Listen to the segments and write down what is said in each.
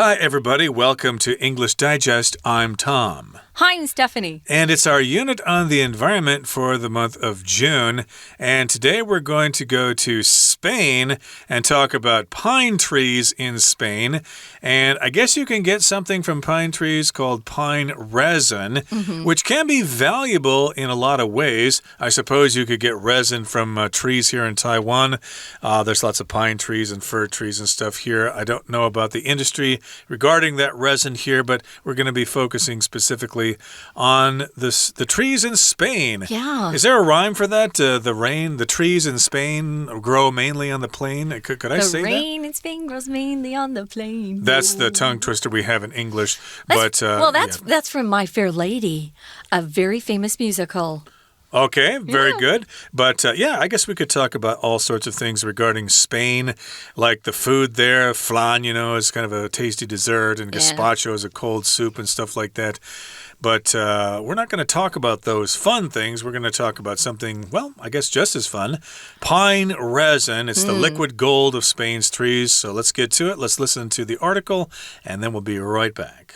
Hi, everybody. Welcome to English Digest. I'm Tom. Hi, I'm Stephanie. And it's our unit on the environment for the month of June. And today we're going to go to Spain and talk about pine trees in Spain. And I guess you can get something from pine trees called pine resin, which can be valuable in a lot of ways. I suppose you could get resin from trees here in Taiwan. There's lots of pine trees and fir trees and stuff here. I don't know about the industry regarding that resin here, but we're going to be focusing specifically on the trees in Spain. Yeah. Is there a rhyme for that? The trees in Spain grow mainly on the plain. Could I say that? The rain in Spain grows mainly on the plain. That's the tongue twister we have in English. That's from My Fair Lady, a very famous musical. Okay, very good. But I guess we could talk about all sorts of things regarding Spain, like the food there. Flan, is kind of a tasty dessert, and gazpacho is a cold soup and stuff like that. But we're not going to talk about those fun things. We're going to talk about something, well, I guess just as fun. Pine resin. It's the liquid gold of Spain's trees. So let's get to it. Let's listen to the article, and then we'll be right back.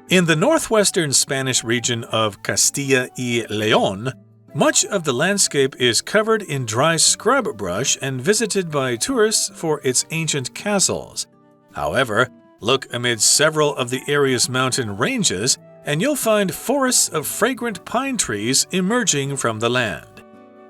In the northwestern Spanish region of Castilla y León, much of the landscape is covered in dry scrub brush and visited by tourists for its ancient castles. However, look amid several of the area's mountain ranges, and you'll find forests of fragrant pine trees emerging from the land.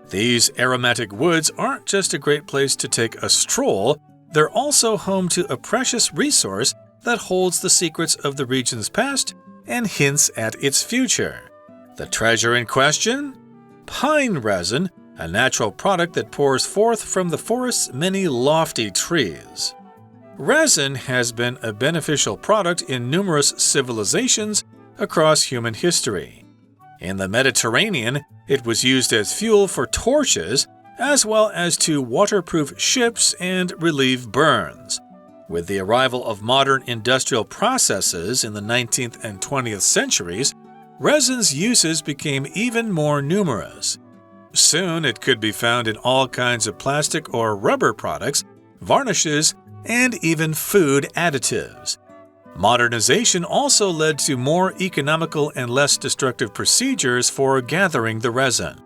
These aromatic woods aren't just a great place to take a stroll, they're also home to a precious resource that holds the secrets of the region's past and hints at its future. The treasure in question? Pine resin, a natural product that pours forth from the forest's many lofty trees. Resin has been a beneficial product in numerous civilizations across human history. In the Mediterranean, it was used as fuel for torches, as well as to waterproof ships and relieve burns. With the arrival of modern industrial processes in the 19th and 20th centuries, resin's uses became even more numerous. Soon it could be found in all kinds of plastic or rubber products, varnishes, and even food additives. Modernization also led to more economical and less destructive procedures for gathering the resin.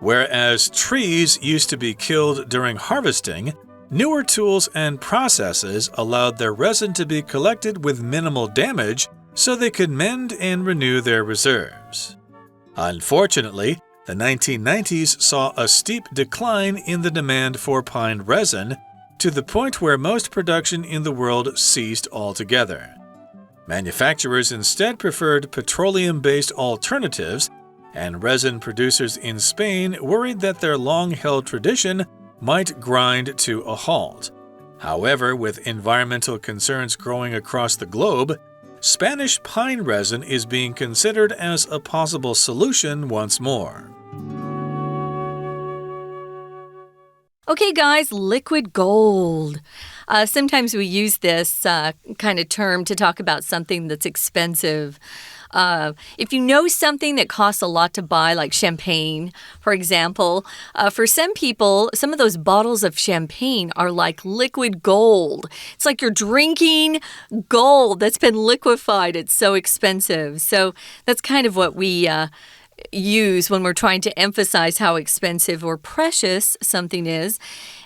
Whereas trees used to be killed during harvesting, newer tools and processes allowed their resin to be collected with minimal damage so they could mend and renew their reserves. Unfortunately, the 1990s saw a steep decline in the demand for pine resin to the point where most production in the world ceased altogether. Manufacturers instead preferred petroleum-based alternatives, and resin producers in Spain worried that their long-held tradition might grind to a halt. However, with environmental concerns growing across the globe, Spanish pine resin is being considered as a possible solution once more. Okay, guys, liquid gold. Sometimes we use this kind of term to talk about something that's expensive. If you know something that costs a lot to buy, like champagne, for example, for some people, some of those bottles of champagne are like liquid gold. It's like you're drinking gold that's been liquefied. It's so expensive. So that's kind of what we use when we're trying to emphasize how expensive or precious something is.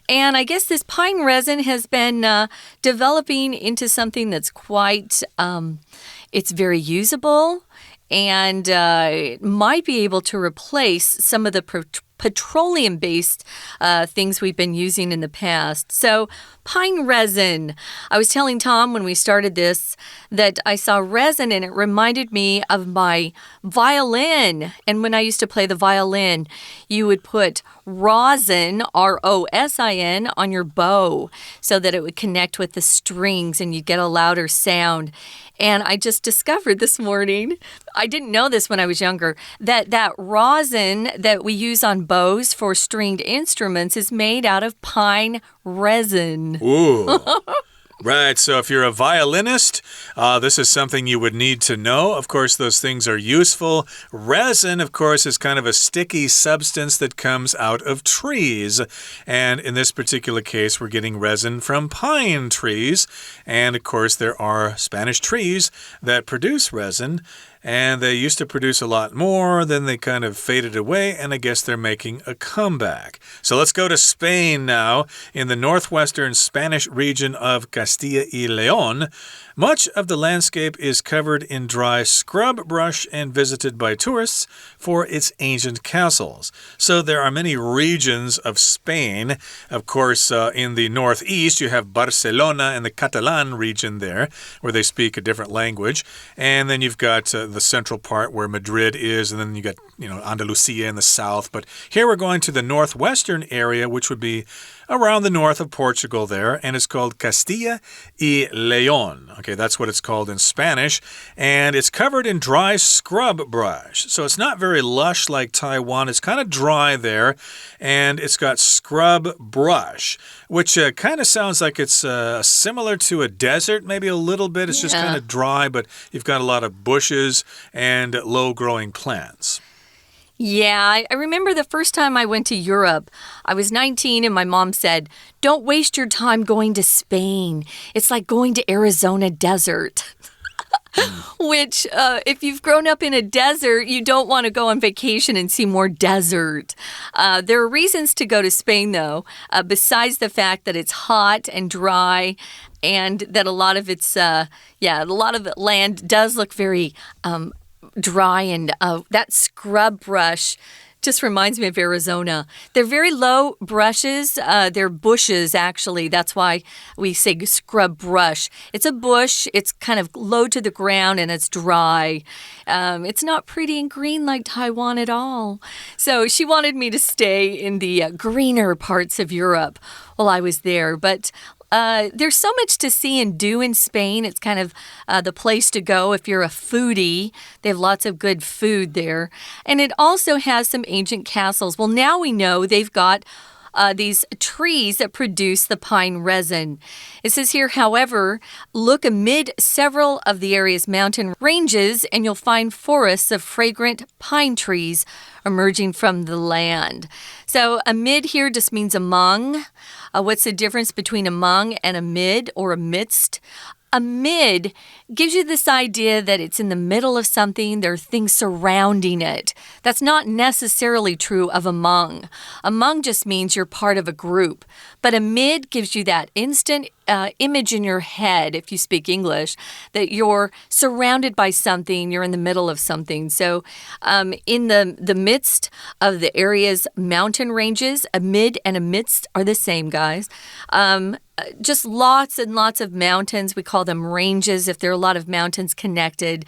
And I guess this pine resin has been developing into something that's quite, it's very usable and it might be able to replace some of the petroleum-based things we've been using in the past. So pine resin. I was telling Tom when we started this that I saw resin and it reminded me of my violin. And when I used to play the violin, you would put rosin, R-O-S-I-N, on your bow so that it would connect with the strings and you'd get a louder sound. And I just discovered this morning, I didn't know this when I was younger, that rosin that we use on bows for stringed instruments is made out of pine resin. Ooh. Right, so if you're a violinist, this is something you would need to know. Of course, those things are useful. Resin, of course, is kind of a sticky substance that comes out of trees. And in this particular case, we're getting resin from pine trees. And of course, there are Spanish trees that produce resin. And they used to produce a lot more, then they kind of faded away, and I guess they're making a comeback. So let's go to Spain now. In the northwestern Spanish region of Castilla y León, much of the landscape is covered in dry scrub brush and visited by tourists for its ancient castles. So there are many regions of Spain. Of course, in the northeast, you have Barcelona and the Catalan region there, where they speak a different language. And then you've got the central part where Madrid is, and then you got, Andalusia in the south. But here we're going to the northwestern area, which would be around the north of Portugal there, and it's called Castilla y León. Okay, that's what it's called in Spanish, and it's covered in dry scrub brush. So it's not very lush like Taiwan. It's kind of dry there, and it's got scrub brush, which kind of sounds like it's similar to a desert, maybe a little bit. It's just kind of dry, but you've got a lot of bushes and low-growing plants. Yeah, I remember the first time I went to Europe. I was 19 and my mom said, "Don't waste your time going to Spain. It's like going to Arizona desert." Which, if you've grown up in a desert, you don't want to go on vacation and see more desert. There are reasons to go to Spain, though, besides the fact that it's hot and dry and that a lot of its, a lot of the land does look very dry, and that scrub brush just reminds me of Arizona. They're very low brushes. They're bushes, actually. That's why we say scrub brush. It's a bush. It's kind of low to the ground, and it's dry. It's not pretty and green like Taiwan at all. So she wanted me to stay in the greener parts of Europe while I was there. But there's so much to see and do in Spain. It's kind of the place to go if you're a foodie. They have lots of good food there. And it also has some ancient castles. Well, now we know they've got these trees that produce the pine resin. It says here, however, look amid several of the area's mountain ranges and you'll find forests of fragrant pine trees emerging from the land. So amid here just means among. What's the difference between among and amid or amidst? Amid gives you this idea that it's in the middle of something. There are things surrounding it. That's not necessarily true of among. Among just means you're part of a group. But amid gives you that instant image in your head, if you speak English, that you're surrounded by something, you're in the middle of something. So in the midst of the area's mountain ranges, amid and amidst are the same, guys. Just lots and lots of mountains. We call them ranges if there are a lot of mountains connected.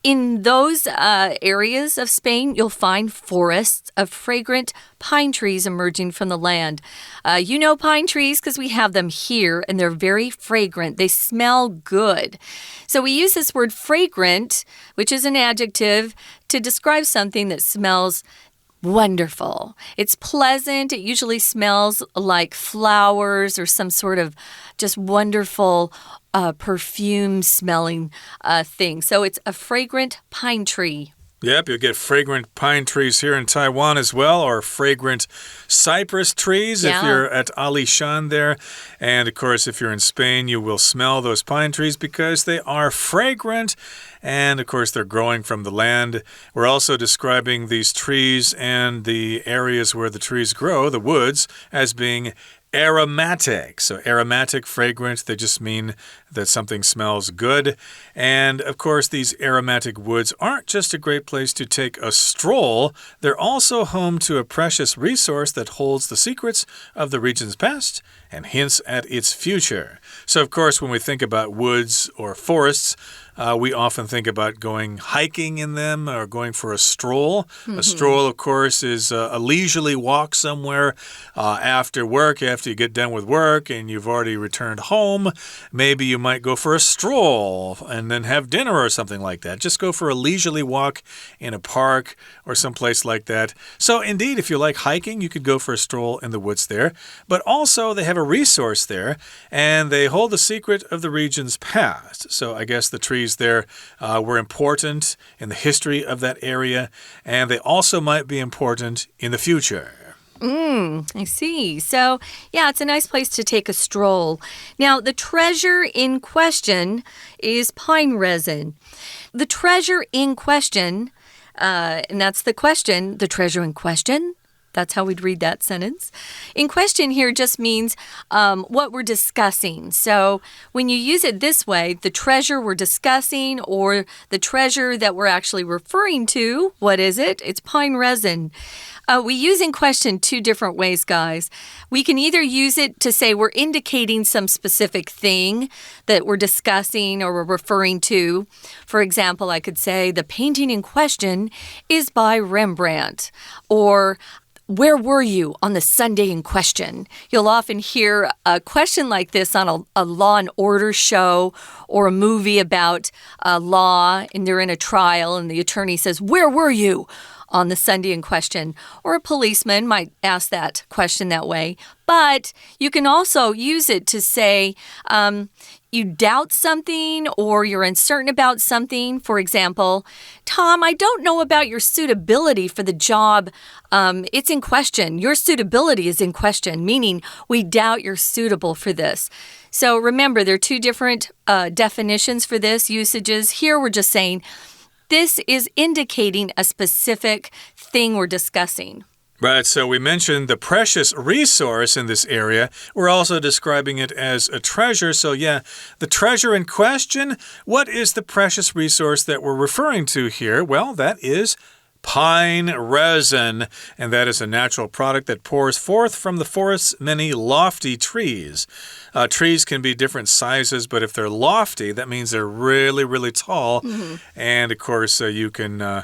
In those areas of Spain, you'll find forests of fragrant pine trees emerging from the land. You know pine trees because we have them here, and they're very fragrant. They smell good. So we use this word fragrant, which is an adjective, to describe something that smells wonderful. It's pleasant. It usually smells like flowers or some sort of just wonderful perfume-smelling thing. So it's a fragrant pine tree. Yep, you'll get fragrant pine trees here in Taiwan as well, or fragrant cypress trees if you're at Alishan there. And of course, if you're in Spain, you will smell those pine trees because they are fragrant. And of course, they're growing from the land. We're also describing these trees and the areas where the trees grow, the woods, as being aromatic. So aromatic, fragrant, they just mean that something smells good. And of course, these aromatic woods aren't just a great place to take a stroll. They're also home to a precious resource that holds the secrets of the region's past and hints at its future. So of course, when we think about woods or forests, we often think about going hiking in them or going for a stroll. A stroll, of course, is a leisurely walk somewhere after work, after after you get done with work and you've already returned home, maybe you might go for a stroll and then have dinner or something like that. Just go for a leisurely walk in a park or someplace like that. So indeed, if you like hiking, you could go for a stroll in the woods there. But also, they have a resource there, and they hold the secret of the region's past. So I guess the trees there were important in the history of that area, and they also might be important in the future. I see. So, yeah, it's a nice place to take a stroll. Now, the treasure in question is pine resin. The treasure in question, and that's the question, the treasure in question. That's how we'd read that sentence. In question here just means what we're discussing. So when you use it this way, the treasure we're discussing or the treasure that we're actually referring to, what is it? It's pine resin. We use in question two different ways, guys. We can either use it to say we're indicating some specific thing that we're discussing or we're referring to. For example, I could say the painting in question is by Rembrandt, or where were you on the Sunday in question? You'll often hear a question like this on a Law and Order show or a movie about law, and they're in a trial and the attorney says, where were you on the Sunday in question? Or a policeman might ask that question that way. But you can also use it to say you doubt something or you're uncertain about something. For example, Tom, I don't know about your suitability for the job. It's in question. Your suitability is in question, meaning we doubt you're suitable for this. So remember, there are two different definitions for this, usages. Here we're just saying this is indicating a specific thing we're discussing. Right, so we mentioned the precious resource in this area. We're also describing it as a treasure. So yeah, the treasure in question, what is the precious resource that we're referring to here? Well, that is pine resin, and that is a natural product that pours forth from the forest's many lofty trees. Trees can be different sizes, but if they're lofty, that means they're really, really tall. And of course, you can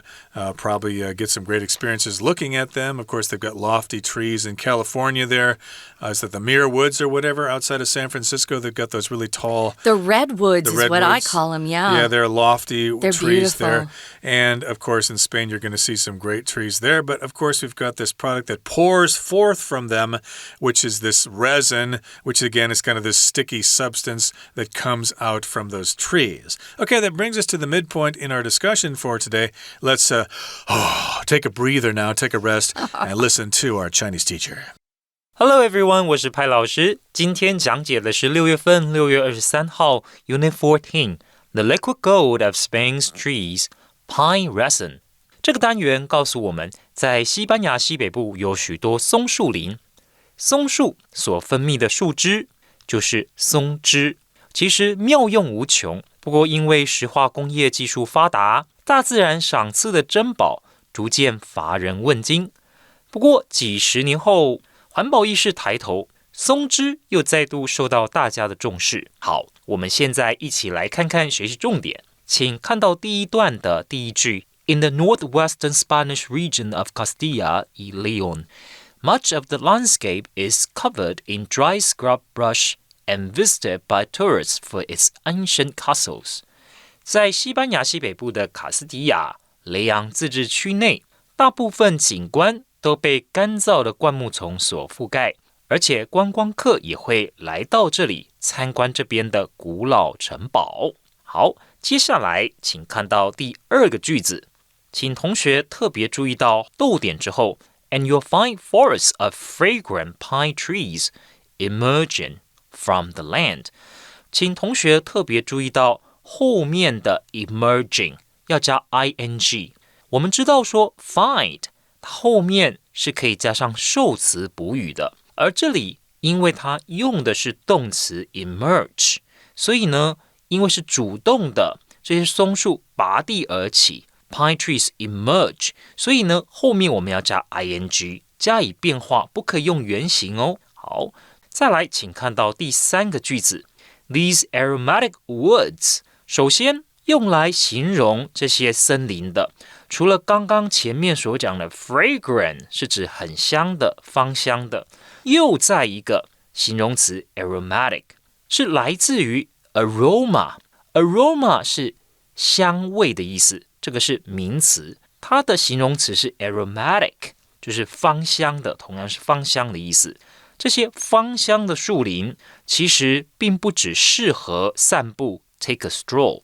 probably get some great experiences looking at them. Of course, they've got lofty trees in California there. Is that the Muir Woods or whatever outside of San Francisco? They've got those really tall... The redwoods is what I call them, yeah. Yeah, they're lofty trees beautiful. there. And of course, in Spain, you're going to see some great trees there. But of course, we've got this product that pours forth from them, which is this resin, which again is kind of this sticky substance that comes out from those trees. Okay, that brings us to the midpoint in our discussion for today. Let's take a breather now, take a rest, and listen to our Chinese teacher. Hello everyone, 我是派老师。今天讲解的是6月份6月23号 Unit 14 The Liquid Gold of Spain's Trees, Pine Resin。这个单元告诉我们，在西班牙西北部有许多松树林，松树所分泌的树脂就是松脂，其实妙用无穷。不过因为石化工业技术发达，大自然赏赐的珍宝逐渐乏人问津。不过几十年后，环保意识抬头，松脂又再度受到大家的重视。好，我们现在一起来看看学习重点。请看到第一段的第一句 In the northwestern Spanish region of Castilla y León, much of the landscape is covered in dry scrub brush and visited by tourists for its ancient castles. 在西班牙西北部的卡斯蒂亚雷昂自治区内，大部分景观都被干燥的灌木丛所覆盖，而且观光客也会来到这里参观这边的古老城堡。好，接下来请看到第二个句子，请同学特别注意到逗点之后 And you'll find forests of fragrant pine trees emerging from the land. 请同学特别注意到后面的 emerging 要加 ing。我们知道说 find它后面是可以加上受词补语的，而这里因为它用的是动词 emerge， 所以呢，因为是主动的，这些松树拔地而起 ，pine trees emerge， 所以呢，后面我们要加 ing， 加以变化，不可以用原形哦。好，再来，请看到第三个句子 ，These aromatic woods， 首先用来形容这些森林的。除了刚刚前面所讲的 fragrant 是指很香的、芳香的，又在一个形容词 aromatic， 是来自于 aroma。aroma 是香味的意思，这个是名词，它的形容词是 aromatic， 就是芳香的，同样是芳香的意思。这些芳香的树林其实并不只适合散步 take a stroll，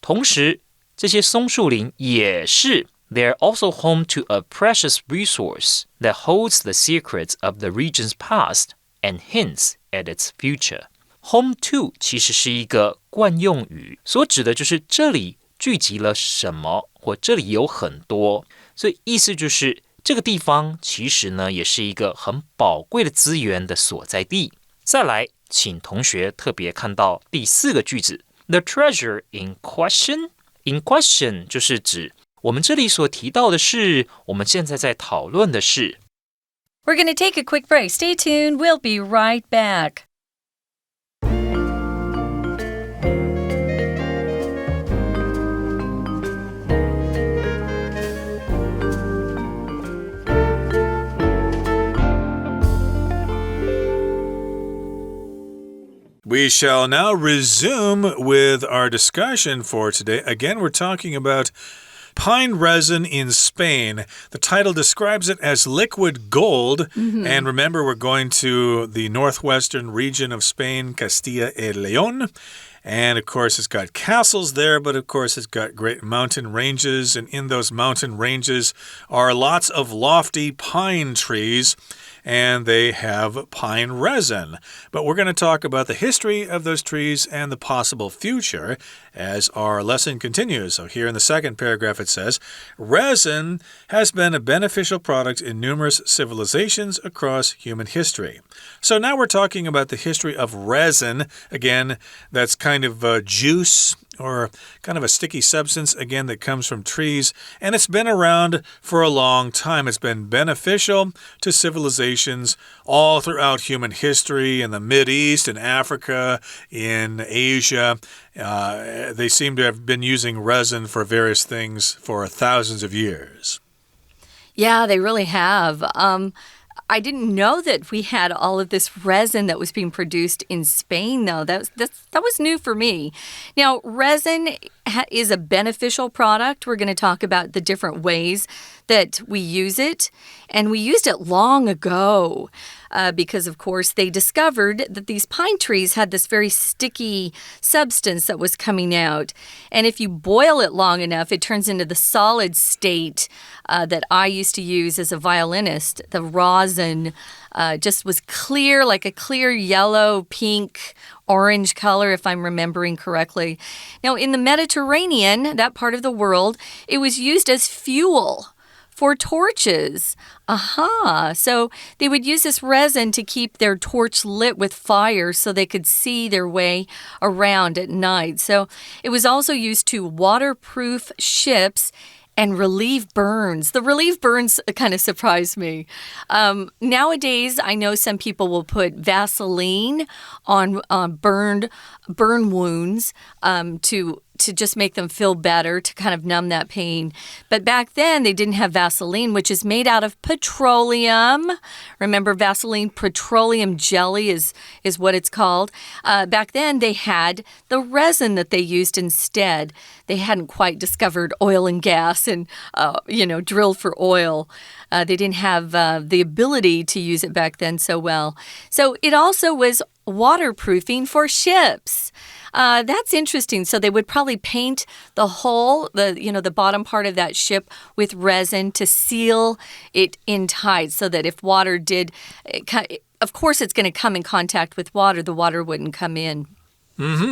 同时这些松树林也是 They're also home to a precious resource that holds the secrets of the region's past and hints at its future. Home to 其实是一个惯用语，所指的就是这里聚集了什么，或这里有很多，所以意思就是这个地方其实呢也是一个很宝贵的资源的所在地。再来，请同学特别看到第4个句子 The treasure in question. In question 就是指我们这里所提到的是，我们现在在讨论的是。We're going to take a quick break. Stay tuned. We'll be right back. We shall now resume with our discussion for today. Again, we're talking about pine resin in Spain. The title describes it as liquid gold. And remember, we're going to the northwestern region of Spain, Castilla y León. And, of course, it's got castles there, but, of course, it's got great mountain ranges. And in those mountain ranges are lots of lofty pine trees. And they have pine resin. But we're going to talk about the history of those trees and the possible future as our lesson continues. So here in the second paragraph it says, resin has been a beneficial product in numerous civilizations across human history. So now we're talking about the history of resin. Again, that's kind of juice or kind of a sticky substance, again, that comes from trees. And it's been around for a long time. It's been beneficial to civilizations all throughout human history in the Mideast, in Africa, in Asia. They seem to have been using resin for various things for thousands of years. Yeah, they really have. I didn't know that we had all of this resin that was being produced in Spain, though. That was new for me. Now, resin is a beneficial product. We're going to talk about the different ways that we use it. And we used it long ago because, of course, they discovered that these pine trees had this very sticky substance that was coming out. And if you boil it long enough, it turns into the solid state that I used to use as a violinist. The rosin just was clear, like a clear yellow, pink, orange color, if I'm remembering correctly. Now, in the Mediterranean, that part of the world, it was used as fuel for torches. So they would use this resin to keep their torch lit with fire so they could see their way around at night. So it was also used to waterproof ships and relieve burns. The relieve burns kind of surprised me. Nowadays, I know some people will put Vaseline on burn wounds to just make them feel better, to kind of numb that pain. But back then, they didn't have Vaseline, which is made out of petroleum. Remember, Vaseline petroleum jelly is what it's called. Back then, they had the resin that they used instead. They hadn't quite discovered oil and gas and, drilled for oil. They didn't have the ability to use it back then so well. So it also was waterproofing for ships. That's interesting. So they would probably paint the hull, the bottom part of that ship with resin to seal it in tight so that if water did, of course it's going to come in contact with water, the water wouldn't come in.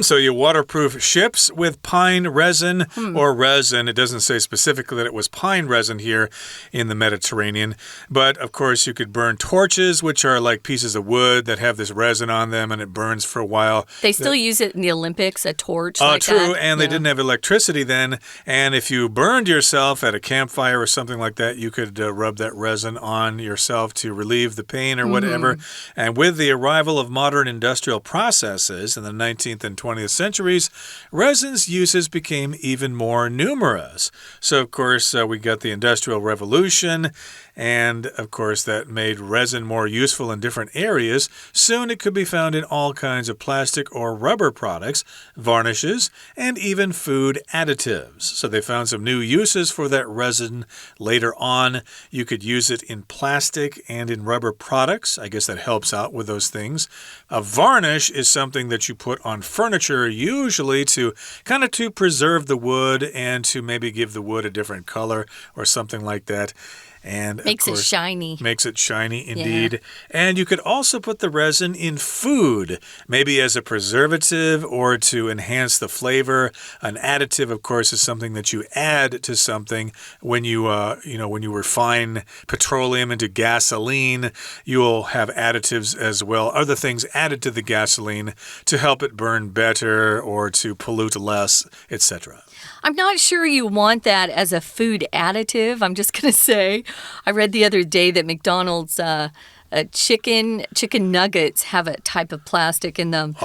So you waterproof ships with pine resin or resin. It doesn't say specifically that it was pine resin here in the Mediterranean. But, of course, you could burn torches, which are like pieces of wood that have this resin on them, and it burns for a while. They still use it in the Olympics, a torch like true, that. And they didn't have electricity then. And if you burned yourself at a campfire or something like that, you could rub that resin on yourself to relieve the pain or whatever. And with the arrival of modern industrial processes in the 19th and 20th centuries, resin's uses became even more numerous. So, of course, we got the Industrial Revolution, And, of course, that made resin more useful in different areas. Soon it could be found in all kinds of plastic or rubber products, varnishes, and even food additives. So they found some new uses for that resin later on. You could use it in plastic and in rubber products. I guess that helps out with those things. A varnish is something that you put on furniture, usually to kind of to preserve the wood and to maybe give the wood a different color or something like that. And makes of course, it shiny. Makes it shiny, indeed. Yeah. And you could also put the resin in food, maybe as a preservative or to enhance the flavor. An additive, of course, is something that you add to something. When you, when you refine petroleum into gasoline, you'll have additives as well, other things added to the gasoline to help it burn better or to pollute less, etc. I'm not sure you want that as a food additive. I'm just going to say, I read the other day that McDonald's chicken nuggets have a type of plastic in them.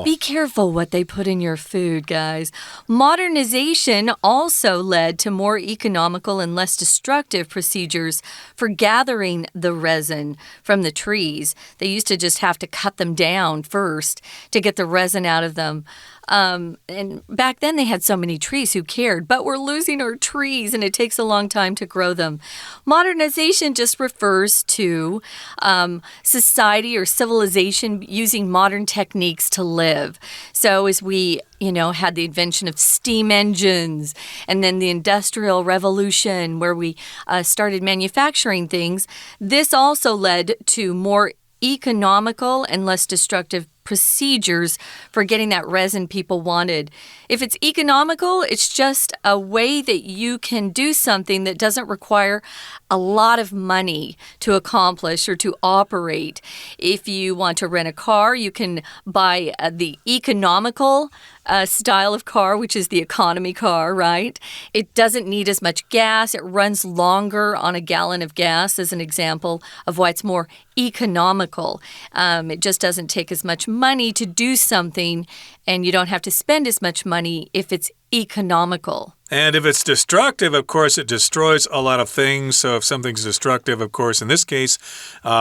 Be careful what they put in your food, guys. Modernization also led to more economical and less destructive procedures for gathering the resin from the trees. They used to just have to cut them down first to get the resin out of them. And back then they had so many trees, who cared? But we're losing our trees and it takes a long time to grow them. Modernization just refers to society or civilization using modern techniques to live. So as we had the invention of steam engines and then the Industrial Revolution where we started manufacturing things, this also led to more economical and less destructive procedures for getting that resin people wanted. If it's economical, it's just a way that you can do something that doesn't require a lot of money to accomplish or to operate. If you want to rent a car, you can buy the economical style of car, which is the economy car, right? It doesn't need as much gas. It runs longer on a gallon of gas, as an example of why it's more economical. It just doesn't take as much money to do something, and you don't have to spend as much money if it's economical. And if it's destructive, of course, it destroys a lot of things. So if something's destructive, of course, in this case,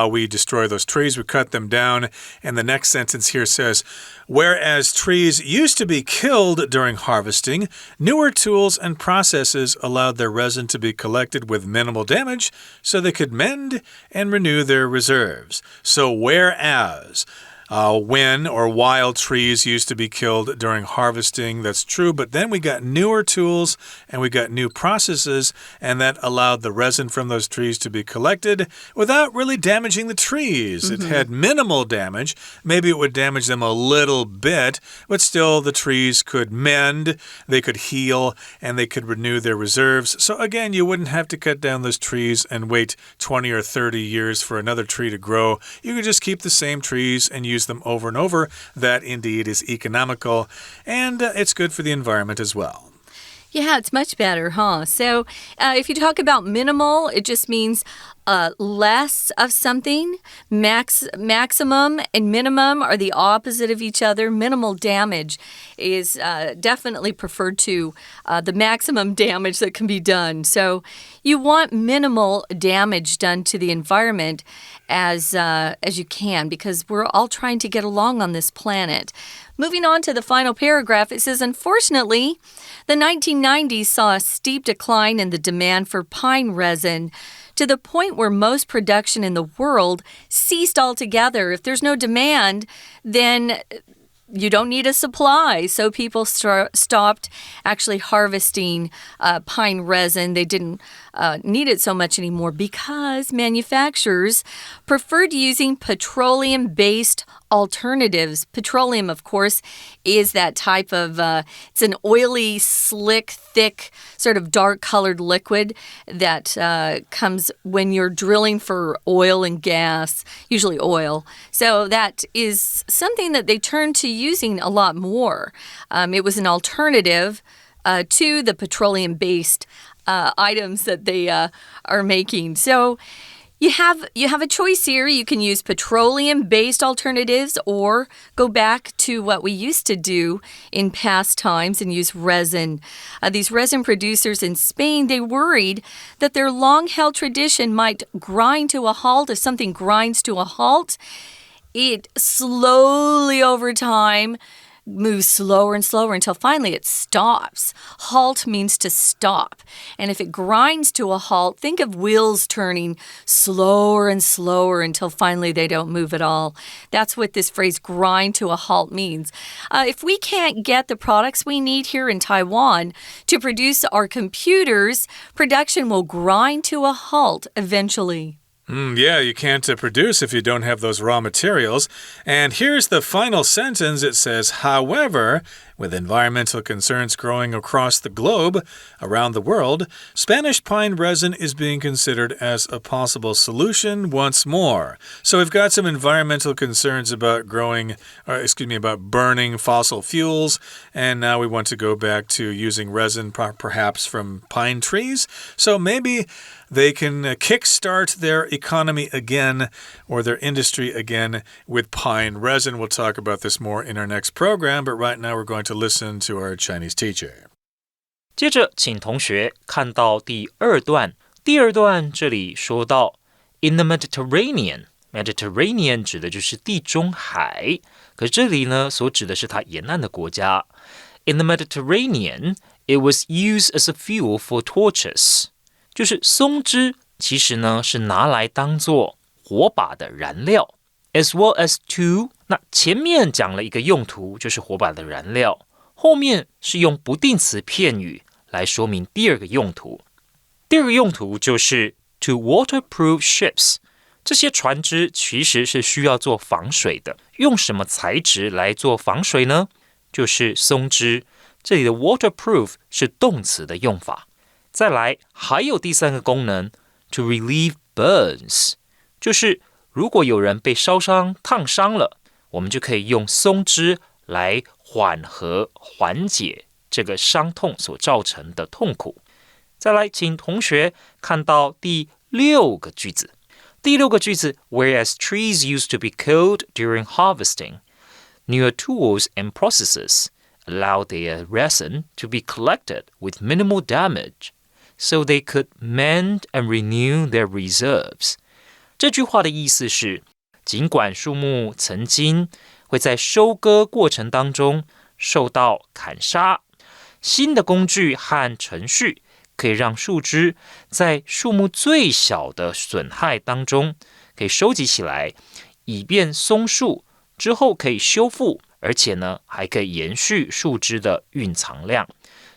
we destroy those trees, we cut them down. And the next sentence here says, whereas trees used to be killed during harvesting, newer tools and processes allowed their resin to be collected with minimal damage so they could mend and renew their reserves. So whereas... when or while trees used to be killed during harvesting, that's true. But then we got newer tools and we got new processes, and that allowed the resin from those trees to be collected without really damaging the trees. It had minimal damage. Maybe it would damage them a little bit, but still the trees could mend, they could heal, and they could renew their reserves. So again, you wouldn't have to cut down those trees and wait 20 or 30 years for another tree to grow. You could just keep the same trees and use them over and over. That indeed is economical, and it's good for the environment as well. Yeah, it's much better, huh? So if you talk about minimal, it just means less of something. Maximum and minimum are the opposite of each other. Minimal damage is definitely preferred to the maximum damage that can be done. So you want minimal damage done to the environment as you can, because we're all trying to get along on this planet. Moving on to the final paragraph, it says, unfortunately, the 1990s saw a steep decline in the demand for pine resin to the point where most production in the world ceased altogether. If there's no demand, then you don't need a supply. So people stopped actually harvesting pine resin. They didn't need it so much anymore because manufacturers preferred using petroleum-based alternatives. Petroleum, of course, is that type of, it's an oily, slick, thick, sort of dark-colored liquid that comes when you're drilling for oil and gas, usually oil. So that is something that they turned to using a lot more. It was an alternative to the petroleum-based items that they are making. So You have a choice here. You can use petroleum-based alternatives or go back to what we used to do in past times and use resin. These resin producers in Spain, they worried that their long-held tradition might grind to a halt. If something grinds to a halt, it slowly over time moves slower and slower until finally it stops. Halt means to stop. And if it grinds to a halt, think of wheels turning slower and slower until finally they don't move at all. That's what this phrase grind to a halt means. If we can't get the products we need here in Taiwan to produce our computers, production will grind to a halt eventually. Yeah, you can't produce if you don't have those raw materials. And here's the final sentence. It says, however, with environmental concerns growing across the globe, around the world, Spanish pine resin is being considered as a possible solution once more. So we've got some environmental concerns about about burning fossil fuels, and now we want to go back to using resin perhaps from pine trees. So maybe they can kickstart their economy again or their industry again with pine resin. We'll talk about this more in our next program, but right now we're going to listen to our Chinese teacher. 接着请同学看到第二段。第二段这里说到 In the Mediterranean. Mediterranean 指的就是地中海，可这里呢所指的是它沿岸的国家。In the Mediterranean, it was used as a fuel for torches. 就是松枝其实呢是拿来当作火把的燃料 as well as to 那前面讲了一个用途就是火把的燃料，后面是用不定词片语来说明第二个用途。第二个用途就是 to waterproof ships， 这些船只其实是需要做防水的，用什么材质来做防水呢？就是松枝，这里的 waterproof 是动词的用法。再来，还有第三个功能 to relieve burns， 就是如果有人被烧伤、烫伤了，我们就可以用松枝来缓解这个伤痛所造成的痛苦。再来，请同学看到第六个句子。第六个句子 Whereas trees used to be killed during harvesting, newer tools and processes allow their resin to be collected with minimal damage.So they could mend and renew their reserves. 这句话的意思是，尽管树木曾经会在收割过程当中受到砍杀，新的工具和程序可以让树枝在树木最小的损害当中可以收集起来，以便松树之后可以修复，而且呢还可以延续树枝的蕴藏量。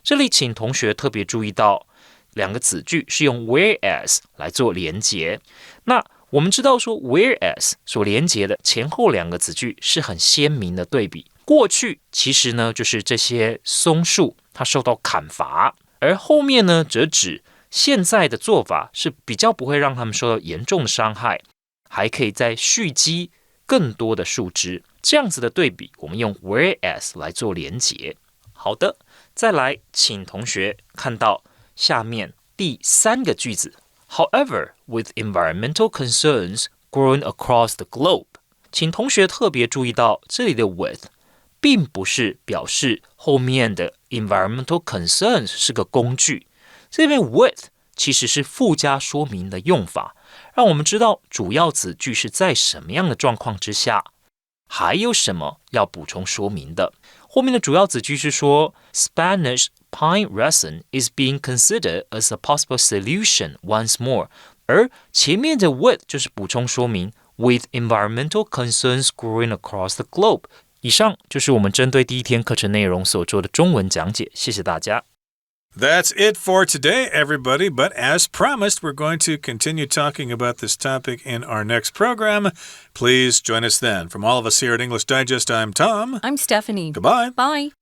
这里请同学特别注意到两个子句是用 whereas 来做连结。那我们知道说 whereas 所连结的前后两个子句是很鲜明的对比。过去其实呢就是这些松树它受到砍伐，而后面呢则指现在的做法是比较不会让他们受到严重的伤害，还可以再蓄积更多的树枝。这样子的对比我们用 whereas 来做连结。好的，再来请同学看到下面第三个句子 However, with environmental concerns growing across the globe， 请同学特别注意到这里的 with 并不是表示后面的 environmental concerns 是个工具，这边 with 其实是附加说明的用法，让我们知道主要子句是在什么样的状况之下，还有什么要补充说明的。后面的主要子句是说 Spanish pine resin is being considered as a possible solution once more， 而前面的 with 就是补充说明 with environmental concerns growing across the globe。 以上就是我们针对第一天课程内容所做的中文讲解，谢谢大家。That's it for today, everybody. But as promised, we're going to continue talking about this topic in our next program. Please join us then. From all of us here at English Digest, I'm Tom. I'm Stephanie. Goodbye. Bye.